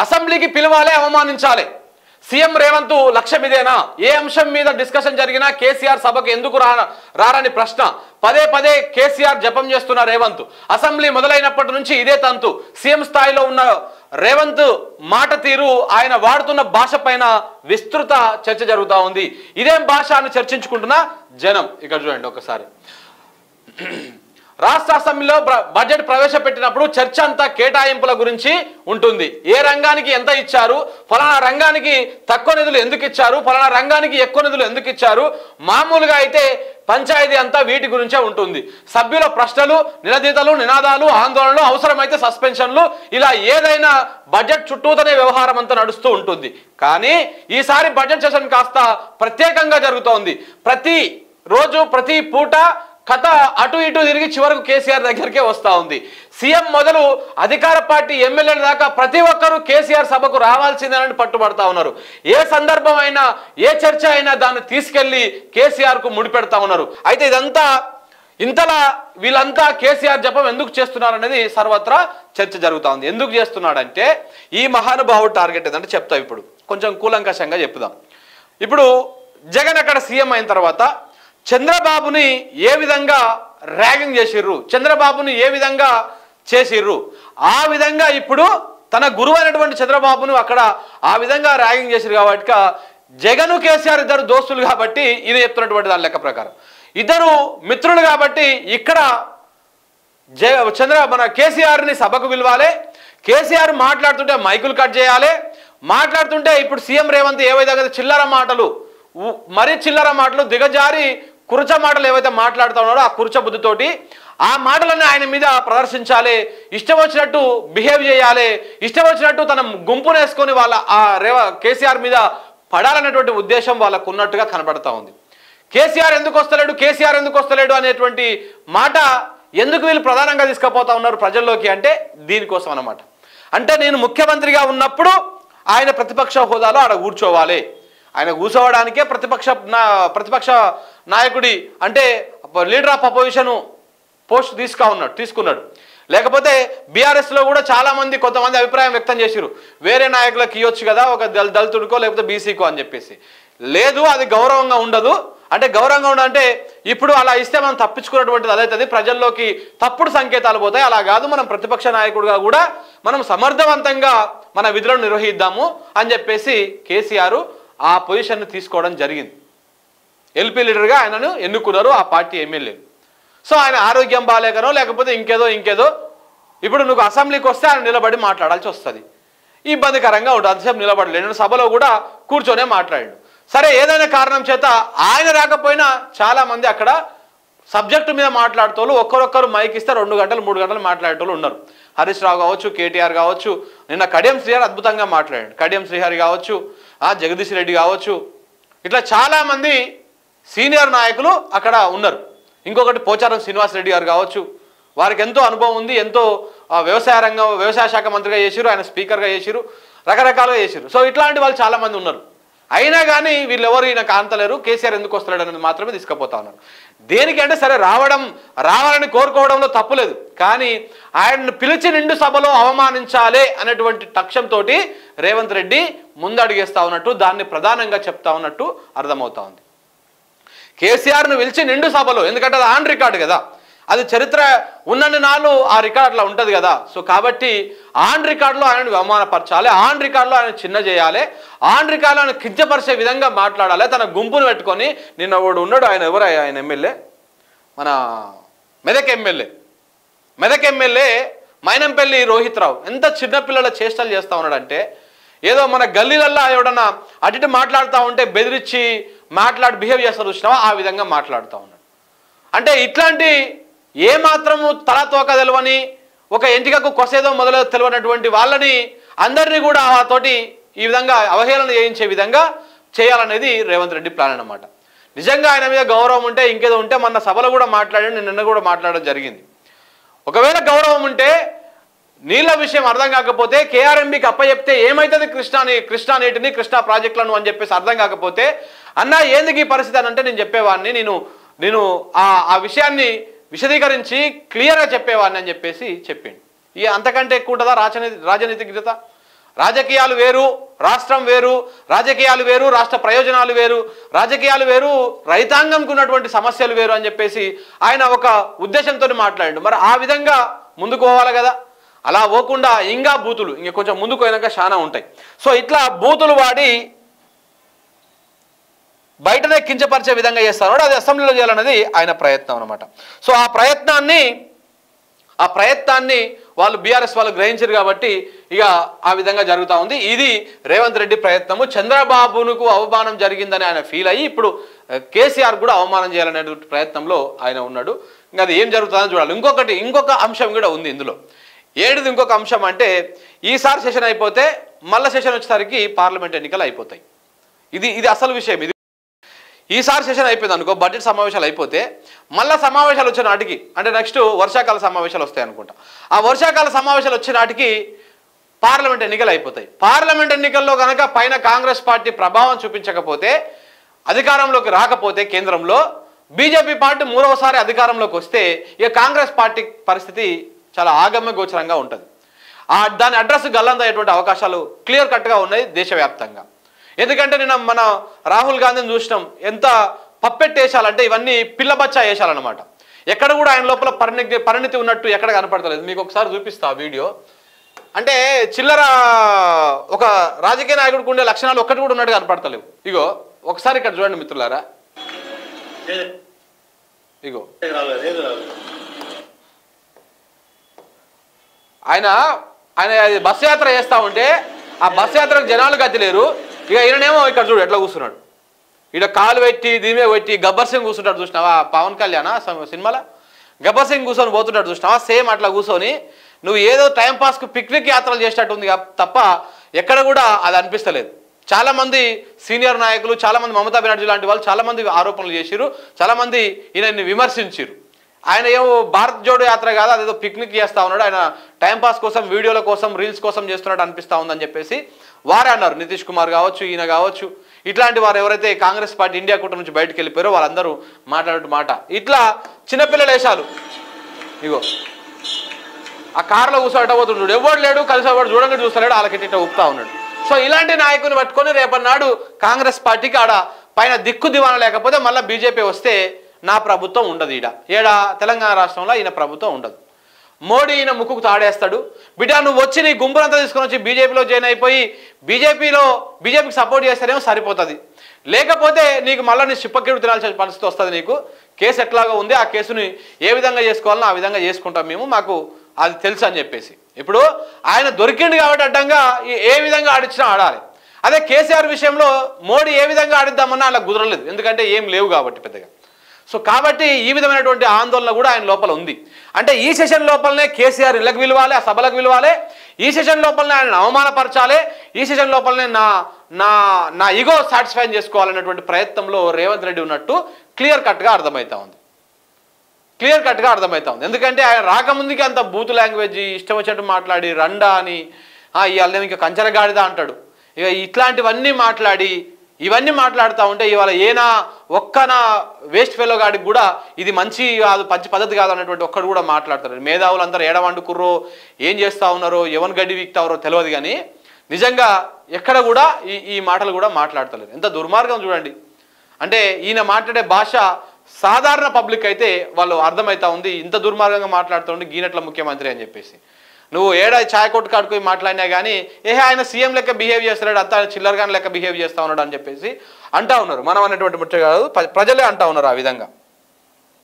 అసెంబ్లీకి పిలవాలి, అవమానించాలి. సీఎం రేవంత్ లక్ష్యం ఇదేనా? ఏ అంశం మీద డిస్కషన్ జరిగినా కేసీఆర్ సభకు ఎందుకు రారని ప్రశ్న పదే పదే కేసీఆర్ జపం చేస్తున్న రేవంత్. అసెంబ్లీ మొదలైనప్పటి నుంచి ఇదే తంతు. సీఎం స్థాయిలో ఉన్న రేవంత్ మాట తీరు, ఆయన వాడుతున్న భాష పైన విస్తృత చర్చ జరుగుతూ ఉంది. ఇదేం భాష అని చర్చించుకుంటున్న జనం. ఇక్కడ చూడండి ఒకసారి. రాష్ట్ర అసెంబ్లీలో బడ్జెట్ ప్రవేశపెట్టినప్పుడు చర్చ అంతా కేటాయింపుల గురించి ఉంటుంది. ఏ రంగానికి ఎంత ఇచ్చారు, ఫలానా రంగానికి తక్కువ నిధులు ఎందుకు ఇచ్చారు, ఫలానా రంగానికి ఎక్కువ నిధులు ఎందుకు ఇచ్చారు. మామూలుగా అయితే పంచాయతీ అంతా వీటి గురించే ఉంటుంది. సభ్యుల ప్రశ్నలు, నిలదీతలు, నినాదాలు, ఆందోళనలు, అవసరమైతే సస్పెన్షన్లు, ఇలా ఏదైనా బడ్జెట్ చుట్టూతనే వ్యవహారం అంతా నడుస్తూ ఉంటుంది. కానీ ఈసారి బడ్జెట్ సెషన్ కాస్త ప్రత్యేకంగా జరుగుతోంది. ప్రతి రోజు ప్రతి పూట కథ అటు ఇటు తిరిగి చివరకు కేసీఆర్ దగ్గరికే వస్తూ ఉంది. సీఎం మొదలు అధికార పార్టీ ఎమ్మెల్యేల దాకా ప్రతి ఒక్కరూ కేసీఆర్ సభకు రావాల్సిందేనని పట్టుబడతా ఉన్నారు. ఏ సందర్భం అయినా, ఏ చర్చ అయినా దాన్ని తీసుకెళ్లి కేసీఆర్ కు ముడిపెడతా ఉన్నారు. అయితే ఇంతలా వీళ్ళంతా కేసీఆర్ జపం ఎందుకు చేస్తున్నారనేది సర్వత్రా చర్చ జరుగుతూ ఉంది. ఎందుకు చేస్తున్నాడంటే ఈ మహానుభావుడు టార్గెట్ ఏదంటే చెప్తా. ఇప్పుడు కొంచెం కూలంకషంగా చెప్దాం. ఇప్పుడు జగన్ అక్కడ సీఎం అయిన తర్వాత చంద్రబాబుని ఏ విధంగా ర్యాగింగ్ చేసిర్రు, చంద్రబాబుని ఏ విధంగా చేసిర్రు, ఆ విధంగా ఇప్పుడు తన గురువు అయినటువంటి చంద్రబాబును అక్కడ ఆ విధంగా ర్యాగింగ్ చేసిరు. కాబట్టి జగన్ కేసీఆర్ ఇద్దరు దోస్తులు కాబట్టి ఇది చెప్తున్నటువంటి దాని లెక్క ప్రకారం ఇద్దరు మిత్రులు కాబట్టి ఇక్కడ మన కేసీఆర్ని సభకు పిలవాలి. కేసీఆర్ మాట్లాడుతుంటే మైకులు కట్ చేయాలి. మాట్లాడుతుంటే ఇప్పుడు సీఎం రేవంత్ ఏ విధంగా చిల్లర మాటలు, మరీ చిల్లర మాటలు, దిగజారి కుర్చ మాటలు ఏవైతే మాట్లాడుతూ ఉన్నాడో ఆ కుర్చ బుద్ధితోటి ఆ మాటలన్నీ ఆయన మీద ప్రదర్శించాలి. ఇష్టం వచ్చినట్టు బిహేవ్ చేయాలి. ఇష్టం వచ్చినట్టు తన గుంపునేసుకొని వాళ్ళ కేసీఆర్ మీద పడాలనేటువంటి ఉద్దేశం వాళ్ళకు ఉన్నట్టుగా కనబడతా ఉంది. కేసీఆర్ ఎందుకు వస్తలేడు అనేటువంటి మాట ఎందుకు వీళ్ళు ప్రధానంగా తీసుకుపోతా ఉన్నారు ప్రజల్లోకి అంటే దీనికోసం అన్నమాట. అంటే నేను ముఖ్యమంత్రిగా ఉన్నప్పుడు ఆయన ప్రతిపక్ష హోదాలో ఆడ కూర్చోవాలి. ఆయన కూర్చోవడానికే ప్రతిపక్ష నాయకుడి అంటే లీడర్ ఆఫ్ అపోజిషన్ పోస్ట్ తీసుకున్నాడు. లేకపోతే బీఆర్ఎస్లో కూడా చాలామంది కొంతమంది అభిప్రాయం వ్యక్తం చేసిరు, వేరే నాయకులకు ఇవ్వచ్చు కదా ఒక దళితుడికో లేకపోతే బీసీకో అని చెప్పేసి. లేదు, అది గౌరవంగా ఉండదు. అంటే గౌరవంగా ఉండదంటే ఇప్పుడు అలా ఇస్తే మనం తప్పించుకున్నటువంటిది అదైతుంది, ప్రజల్లోకి తప్పుడు సంకేతాలు పోతాయి. అలా కాదు, మనం ప్రతిపక్ష నాయకుడిగా కూడా మనం సమర్థవంతంగా మన విధులను నిర్వహిద్దాము అని చెప్పేసి కేసీఆర్ ఆ పొజిషన్ను తీసుకోవడం జరిగింది. ఎల్పీ లీడర్గా ఆయనను ఎన్నుకున్నారు ఆ పార్టీ ఎమ్మెల్యే. సో ఆయన ఆరోగ్యం బాగాలేకనో లేకపోతే ఇంకేదో ఇప్పుడు నువ్వు అసెంబ్లీకి వస్తే ఆయన నిలబడి మాట్లాడాల్సి వస్తుంది, ఇబ్బందికరంగా ఉంటుంది. అంతసేపు నిలబడలేడు, సభలో కూడా కూర్చొనే మాట్లాడాడు. సరే, ఏదైనా కారణం చేత ఆయన రాకపోయినా చాలామంది అక్కడ సబ్జెక్టు మీద మాట్లాడుతూ ఒక్కరొక్కరు మైక్ ఇస్తే 2 గంటలు 3 గంటలు మాట్లాడేటోళ్ళు ఉన్నారు. హరీష్ రావు కావచ్చు, కేటీఆర్ కావచ్చు, నిన్న కడియం శ్రీహరి అద్భుతంగా మాట్లాడాడు. కడియం శ్రీహరి కావచ్చు, జగదీష్ రెడ్డి కావచ్చు, ఇట్లా చాలామంది సీనియర్ నాయకులు అక్కడ ఉన్నారు. ఇంకొకటి పోచారం శ్రీనివాస్ రెడ్డి గారు కావచ్చు, వారికి ఎంతో అనుభవం ఉంది, ఎంతో వ్యవసాయ శాఖ మంత్రిగా చేసిరు, ఆయన స్పీకర్గా చేసిరు, రకరకాలుగా చేసిరు. సో ఇట్లాంటి వాళ్ళు చాలామంది ఉన్నారు. అయినా కానీ వీళ్ళెవరు ఈయన కాంతలేరు, కేసీఆర్ ఎందుకు వస్తున్నాడు అనేది మాత్రమే తీసుకుపోతా ఉన్నారు. దేనికంటే సరే రావాలని కోరుకోవడంలో తప్పులేదు, కానీ ఆయన్ని పిలిచి నిండు సభలో అవమానించాలి అనేటువంటి లక్ష్యంతో రేవంత్ రెడ్డి ముందడుగేస్తా ఉన్నట్టు, దాన్ని ప్రధానంగా చెప్తా ఉన్నట్టు అర్థమవుతా ఉంది. కేసీఆర్ను పిలిచి నిండు సభలో, ఎందుకంటే అది ఆన్ రికార్డు కదా, అది చరిత్ర ఉన్నన్ని నాళ్ళు ఆ రికార్డులో ఉంటుంది కదా. సో కాబట్టి ఆన్ రికార్డులో ఆయనను అవమానపరచాలి, ఆన్ రికార్డులో ఆయన చిన్న చేయాలి, ఆన్ రికార్డులో ఆయన కించపరిచే విధంగా మాట్లాడాలి. తన గుంపును పెట్టుకొని నిన్న వాడు ఉన్నాడు, ఆయన ఎవరు, ఆయన ఎమ్మెల్యే, మన మెదక్ ఎమ్మెల్యే మైనంపల్లి రోహిత్ రావు ఎంత చిన్నపిల్లల చేష్టలు చేస్తూ ఉన్నాడంటే, ఏదో మన గల్లీలల్లో ఎవడన్నా అటు మాట్లాడుతూ ఉంటే బెదిరించి బిహేవ్ చేస్తారు చూసినావా, ఆ విధంగా మాట్లాడుతూ ఉన్నాడు. అంటే ఇట్లాంటి ఏమాత్రము తలతోక తెలియని, ఒక ఎంటికకు కొసేదో మొదలైన తెలియనటువంటి వాళ్ళని అందరినీ కూడా తోటి ఈ విధంగా అవహేళన చేయించే విధంగా చేయాలనేది రేవంత్ రెడ్డి ప్లాన్ అన్నమాట. నిజంగా ఆయన మీద గౌరవం ఉంటే, ఇంకేదో ఉంటే, మన సభలో కూడా మాట్లాడాడు, నిన్న కూడా మాట్లాడడం జరిగింది. ఒకవేళ గౌరవం ఉంటే, నీళ్ళ విషయం అర్థం కాకపోతే కేఆర్ఎంబీకి అప్పచెప్తే ఏమవుతుంది కృష్ణా నీటిని, కృష్ణా ప్రాజెక్టులను అని చెప్పేసి అర్థం కాకపోతే, అన్న ఎందుకు ఈ పరిస్థితి అని అంటే నేను చెప్పేవాడిని, నేను ఆ విషయాన్ని విశదీకరించి క్లియర్గా చెప్పేవాడిని అని చెప్పేసి చెప్పిండు. అంతకంటే ఎక్కువ ఉంటుందా రాజనీతిజ్ఞత? రాజకీయాలు వేరు, రాష్ట్రం వేరు, రాజకీయాలు వేరు, రాష్ట్ర ప్రయోజనాలు వేరు, రాజకీయాలు వేరు, రైతాంగంకు ఉన్నటువంటి సమస్యలు వేరు అని చెప్పేసి ఆయన ఒక ఉద్దేశంతో మాట్లాడాడు. మరి ఆ విధంగా ముందుకు పోవాలి కదా. అలా పోకుండా ఇంకా బూతులు ఇంకా కొంచెం ముందుకు పోయినాక చాలా ఉంటాయి. సో ఇట్లా బూతులు వాడి బయటనే కించపరిచే విధంగా చేస్తాడు. అది అసెంబ్లీలో చేయాలన్నది ఆయన ప్రయత్నం అనమాట. సో ఆ ప్రయత్నాన్ని వాళ్ళు బీఆర్ఎస్ వాళ్ళు గ్రహించారు కాబట్టి ఇక ఆ విధంగా జరుగుతూ ఉంది. ఇది రేవంత్ రెడ్డి ప్రయత్నము. చంద్రబాబునుకు అవమానం జరిగిందని ఆయన ఫీల్ అయ్యి ఇప్పుడు కేసీఆర్ కూడా అవమానం చేయాలనే ప్రయత్నంలో ఆయన ఉన్నాడు. ఇంకా అది ఏం జరుగుతుందని చూడాలి. ఇంకొక అంశం కూడా ఉంది ఇందులో. ఏడిది ఇంకొక అంశం అంటే ఈసారి సెషన్ అయిపోతే మళ్ళీ సెషన్ వచ్చేసరికి పార్లమెంట్ ఎన్నికలు అయిపోతాయి. ఇది అసలు విషయం. ఇది ఈసారి సెషన్ అయిపోయింది అనుకో, బడ్జెట్ సమావేశాలు అయిపోతే మళ్ళీ సమావేశాలు వచ్చే నాటికి అంటే నెక్స్ట్ వర్షాకాల సమావేశాలు వస్తాయి అనుకుంటా. ఆ వర్షాకాల సమావేశాలు వచ్చే నాటికి పార్లమెంట్ ఎన్నికలు అయిపోతాయి. పార్లమెంట్ ఎన్నికల్లో కనుక పైన కాంగ్రెస్ పార్టీ ప్రభావం చూపించకపోతే, అధికారంలోకి రాకపోతే కేంద్రంలో బీజేపీ పార్టీ మూడవసారి అధికారంలోకి వస్తే ఇక కాంగ్రెస్ పార్టీ పరిస్థితి చాలా ఆగమ్య గోచరంగా ఉంటుంది. దాని అడ్రస్ గల్లందయ్యేటువంటి అవకాశాలు క్లియర్ కట్గా ఉన్నాయి దేశవ్యాప్తంగా. ఎందుకంటే నిన్న మన రాహుల్ గాంధీని చూసినాం, ఎంత పప్పెట్ వేషాలంటే ఇవన్నీ పిల్లబచ్చా వేషాలన్నమాట. ఎక్కడ కూడా ఆయన లోపల పరిణితి ఉన్నట్టు ఎక్కడ కనపడతలేదు. మీకు ఒకసారి చూపిస్తా ఆ వీడియో. అంటే చిల్లర ఒక రాజకీయ నాయకుడికి ఉండే లక్షణాలు ఒక్కటి కూడా ఉన్నట్టు కనపడతలేవు. ఇగో ఒకసారి ఇక్కడ చూడండి మిత్రులారా. ఇగో ఆయన బస్సు యాత్ర చేస్తా ఉంటే ఆ బస్సు యాత్రకు జనాలు గతిలేరు. ఇక ఈయననేమో ఇక్కడ చూడు ఎట్లా కూర్చున్నాడు. ఇక్కడ కాలు పెట్టి దీని పెట్టి గబ్బర్ సింగ్ కూర్చుంటాడు చూసినావా, పవన్ కళ్యాణ్ సినిమాలో గబ్బర్ సింగ్ కూర్చొని పోతుంటాడు చూసినావా, సేమ్ అట్లా కూర్చొని నువ్వు ఏదో టైంపాస్కి పిక్నిక్ యాత్రలు చేసేటట్టు ఉంది తప్ప ఎక్కడ కూడా అది అనిపిస్తలేదు. చాలామంది సీనియర్ నాయకులు, చాలామంది మమతా బెనర్జీ లాంటి వాళ్ళు చాలామంది ఆరోపణలు చేసిరు, చాలామంది ఈయనని విమర్శించారు. ఆయన ఏమో భారత్ జోడో యాత్ర కాదు, అదేదో పిక్నిక్ చేస్తూ ఉన్నాడు, ఆయన టైంపాస్ కోసం, వీడియోల కోసం, రీల్స్ కోసం చేస్తున్నట్టు అనిపిస్తూ ఉందని చెప్పేసి వారే అన్నారు. నితీష్ కుమార్ కావచ్చు, ఈయన కావచ్చు, ఇట్లాంటి వారు ఎవరైతే కాంగ్రెస్ పార్టీ ఇండియా కూటమి నుంచి బయటకు వెళ్ళిపోయారో వాళ్ళందరూ మాట్లాడే మాట ఇట్లా చిన్నపిల్లల వేషాలు. ఇగో ఆ కారులో కూర్చోట పోతుంటాడు, ఎవడు లేడు, కలిసేవాడు చూడంగా చూస్తలేడు, వాళ్ళకి ఇట్లా ఊపుతా ఉన్నాడు. సో ఇలాంటి నాయకుని పట్టుకొని రేపన్నాడు కాంగ్రెస్ పార్టీకి ఆడ పైన దిక్కు దివాన లేకపోతే మళ్ళీ బీజేపీ వస్తే నా ప్రభుత్వం ఉండదు. ఏడా తెలంగాణ రాష్ట్రంలో ఈయన ప్రభుత్వం ఉండదు. మోడీ ఈయన ముక్కుకు తాడేస్తాడు. బిడ్డ నువ్వు వచ్చి నీ గుంపులంతా తీసుకొని వచ్చి బీజేపీలో జాయిన్ అయిపోయి బీజేపీకి సపోర్ట్ చేస్తేనేమో సరిపోతుంది, లేకపోతే నీకు మళ్ళీ నీ చిప్పకిడు తినాల్సిన పరిస్థితి వస్తుంది. నీకు కేసు ఎట్లాగా ఉంది, ఆ కేసుని ఏ విధంగా చేసుకోవాలనో ఆ విధంగా చేసుకుంటాం మేము, మాకు అది తెలుసు అని చెప్పేసి. ఇప్పుడు ఆయన దొరికిండు కాబట్టి అడ్డంగా ఏ విధంగా ఆడిచ్చినా ఆడాలి. అదే కేసీఆర్ విషయంలో మోడీ ఏ విధంగా ఆడిద్దామన్నా అలా కుదరలేదు, ఎందుకంటే ఏం లేవు కాబట్టి పెద్దగా. సో కాబట్టి ఈ విధమైనటువంటి ఆందోళన కూడా ఆయన లోపల ఉంది. అంటే ఈ సెషన్ లోపలనే కేసీఆర్ ఇళ్ళకి పిలవాలి, ఆ సభలకు పిలవాలి, ఈ సెషన్ లోపలనే ఆయన అవమానపరచాలి, ఈ సెషన్ లోపలనే నా ఈగో సాటిస్ఫై చేసుకోవాలనేటువంటి ప్రయత్నంలో రేవంత్ రెడ్డి ఉన్నట్టు క్లియర్ కట్గా అర్థమవుతా ఉంది. ఎందుకంటే ఆయన రాకముందుకి అంత బూత్ లాంగ్వేజ్ ఇష్టం వచ్చినట్టు మాట్లాడి రండా అని ఇవాళ ఇంకా కంచరగాడిదా అంటాడు. ఇక ఇట్లాంటివన్నీ మాట్లాడుతూ ఉంటే ఇవాళ ఒక్కనా వేస్ట్ ఫెలో గాడికి కూడా ఇది మంచి పద్ధతి కాదు అన్నటువంటి ఒక్కడు కూడా మాట్లాడతారు. మేధావులు అందరూ ఏడవండుకుర్రో ఏం చేస్తూ ఉన్నారో ఎవరిని గడ్డి వీక్తారో తెలియదు, కానీ నిజంగా ఎక్కడ కూడా ఈ మాటలు కూడా మాట్లాడతలేరు. ఎంత దుర్మార్గం చూడండి. అంటే ఈయన మాట్లాడే భాష సాధారణ పబ్లిక్ అయితే వాళ్ళు అర్థమవుతా ఉంది, ఇంత దుర్మార్గంగా మాట్లాడుతుండే గీనట్ల ముఖ్యమంత్రి అని చెప్పేసి. నువ్వు ఛాయ్ కొట్టు కాడుకొని మాట్లాడినా కానీ ఆయన సీఎం లెక్క బిహేవ్ చేస్తున్నాడు, అంతా చిల్లరగాని లెక్క బిహేవ్ చేస్తూ ఉన్నాడు అని చెప్పేసి అంటా ఉన్నారు. మనం అనేటువంటి ముచ్చట కాదు, ప్రజలే అంటా ఉన్నారు ఆ విధంగా.